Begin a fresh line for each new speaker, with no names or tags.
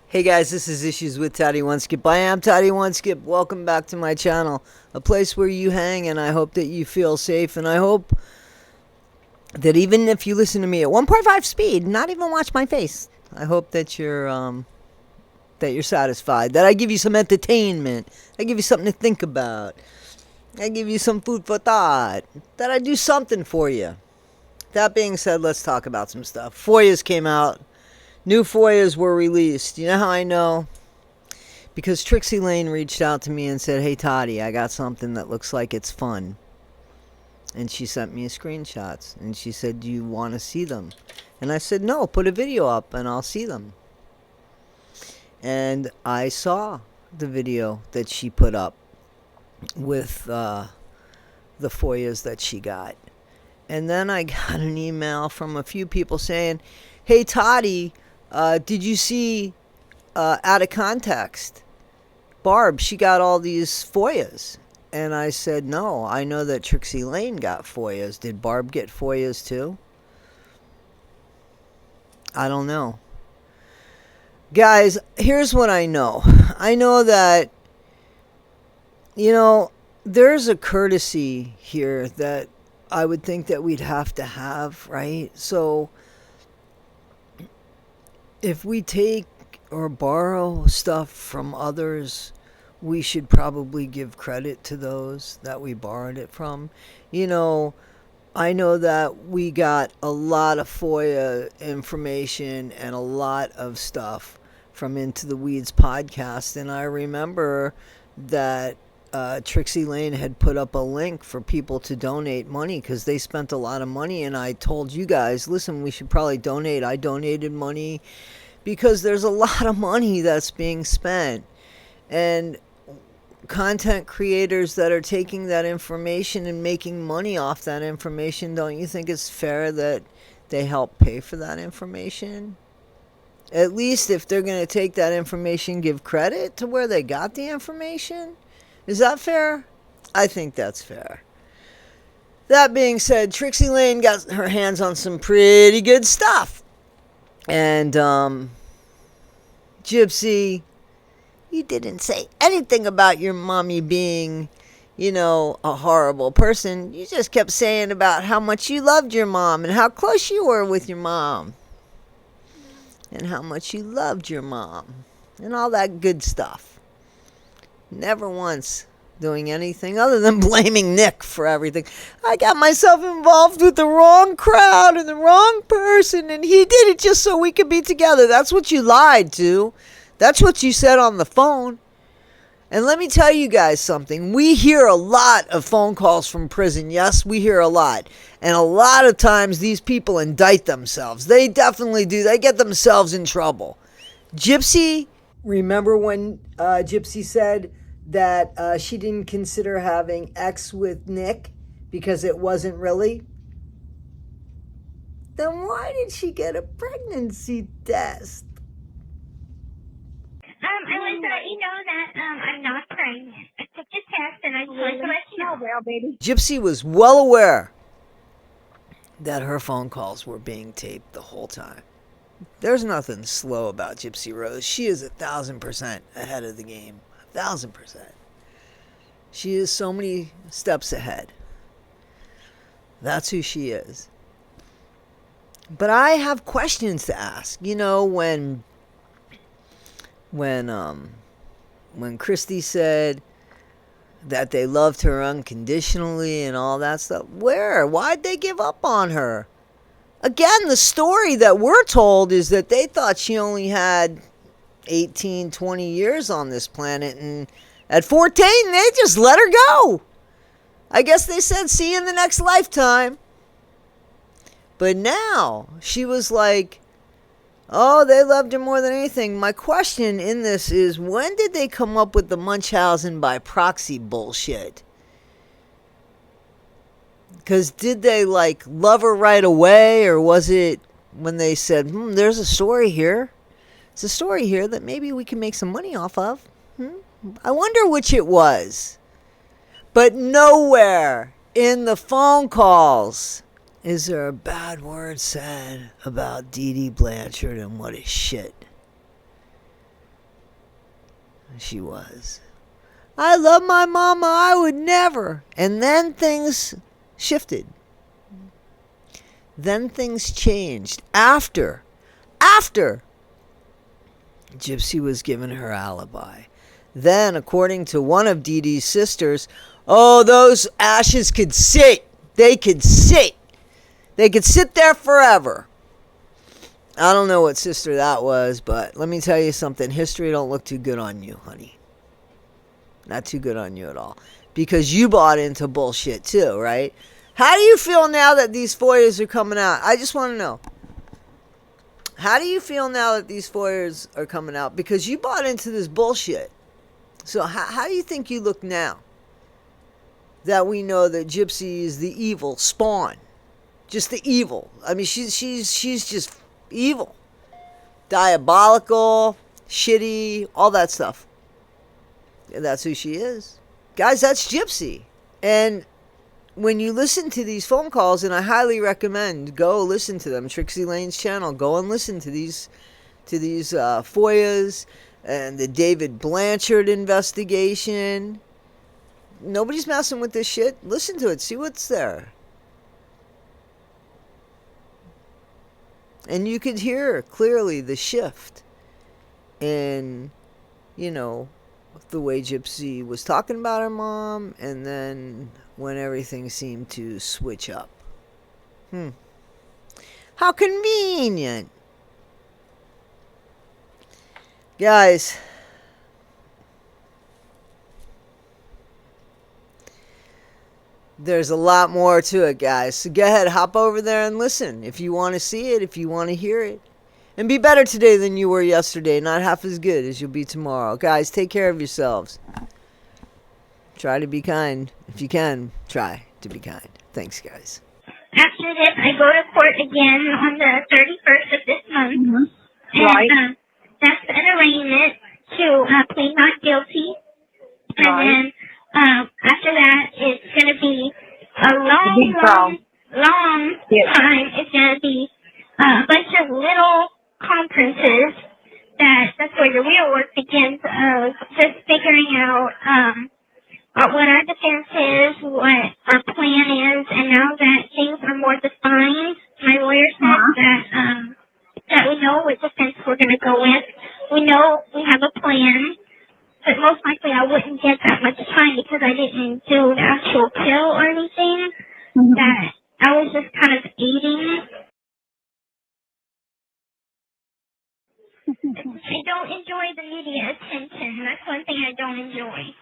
Hey guys, this is Issues with Toddy One Skip. I am Toddy One Skip. Welcome back to my channel, a place where you hang, and I hope that you feel safe, and I hope that even if you listen to me at 1.5 speed, not even watch my face, I hope that you're satisfied, that I give you some entertainment, I give you something to think about, I give you some food for thought, that I do something for you. That being said, let's talk about some stuff. FOIAs came out. New FOIAs were released. You know how I know? Because Trixie Lane reached out to me and said, "Hey Toddy, I got something that looks like it's fun." And she sent me screenshots. And she said, "Do you want to see them?" And I said, "No, put a video up and I'll see them." And I saw the video that she put up with the FOIAs that she got. And then I got an email from a few people saying, "Hey Toddy, did you see out of context? Barb, she got all these FOIAs." And I said, "No, I know that Trixie Lane got FOIAs. Did Barb get FOIAs too?" I don't know. Guys, here's what I know. I know that, there's a courtesy here that I would think that we'd have to have, right? So if we take or borrow stuff from others, we should probably give credit to those that we borrowed it from. I know that we got a lot of FOIA information and a lot of stuff from Into the Weeds podcast, and I remember that Trixie Lane had put up a link for people to donate money because they spent a lot of money, and I told you guys, listen, we should probably donate. I donated money because there's a lot of money that's being spent, and content creators that are taking that information and making money off that information, don't you think it's fair that they help pay for that information? At least if they're going to take that information, give credit to where they got the information. Is that fair? I think that's fair. That being said, Trixie Lane got her hands on some pretty good stuff. And Gypsy, you didn't say anything about your mommy being, a horrible person. You just kept saying about how much you loved your mom and how close you were with your mom. And how much you loved your mom. And all that good stuff. Never once doing anything other than blaming Nick for everything. I got myself involved with the wrong crowd and the wrong person, and he did it just so we could be together. That's what you lied to. That's what you said on the phone. And let me tell you guys something. We hear a lot of phone calls from prison. Yes, we hear a lot. And a lot of times these people indict themselves. They definitely do. They get themselves in trouble. Gypsy, remember when Gypsy said that she didn't consider having X with Nick because it wasn't really? Then why did she get a pregnancy test?
I want to let you know that I'm not pregnant. I took the test and I just wanted to let you know.
Well, baby.
Gypsy was well aware that her phone calls were being taped the whole time. There's nothing slow about Gypsy Rose. She is 1,000% ahead of the game. 1,000%. She is so many steps ahead. That's who she is. But I have questions to ask. When Christy said that they loved her unconditionally and all that stuff, why'd they give up on her? Again, the story that we're told is that they thought she only had 18, 20 years on this planet, and at 14, they just let her go. I guess they said, see you in the next lifetime. But now, she was like, oh, they loved her more than anything. My question in this is, when did they come up with the Munchausen by proxy bullshit? Because did they, love her right away, or was it when they said, there's a story here. It's a story here that maybe we can make some money off of. I wonder which it was. But nowhere in the phone calls is there a bad word said about Dee Dee Blanchard and what is shit. She was. I love my mama. I would never. And then things shifted. Then things changed. After Gypsy was given her alibi. Then, according to one of Dee Dee's sisters, oh, those ashes could sit. They could sit. They could sit there forever. I don't know what sister that was, but let me tell you something. History don't look too good on you, honey. Not too good on you at all. Because you bought into bullshit too, right? How do you feel now that these FOIAs are coming out? I just want to know. How do you feel now that these FOIAs are coming out? Because you bought into this bullshit. So how do you think you look now that we know that Gypsy is the evil spawn? Just the evil. I mean, she's just evil. Diabolical, shitty, all that stuff. And that's who she is. Guys, that's Gypsy. And when you listen to these phone calls, and I highly recommend, go listen to them. Trixie Lane's channel. Go and listen to these FOIAs and the David Blanchard investigation. Nobody's messing with this shit. Listen to it. See what's there. And you could hear clearly the shift in, the way Gypsy was talking about her mom, and then when everything seemed to switch up. How convenient. Guys, there's a lot more to it, guys. So go ahead, hop over there and listen. If you want to see it, if you want to hear it. And be better today than you were yesterday. Not half as good as you'll be tomorrow. Guys, take care of yourselves. Try to be kind. If you can, try to be kind. Thanks, guys.
After this, I go to court again on the 31st of this month. Mm-hmm.
Right.
And that's an arraignment to plead not guilty. And then after that, it's going to be a long time. It's going to be a bunch of little conferences. That's where the real work begins of just figuring out what our defense is, what our plan is, and now that things are more defined, my lawyer said that we know what defense we're going to go with. We know we have a plan, but most likely I wouldn't get that much time because I didn't do the actual pill or anything. Mm-hmm. That I was just kind of eating. I don't enjoy the media attention. That's one thing I don't enjoy.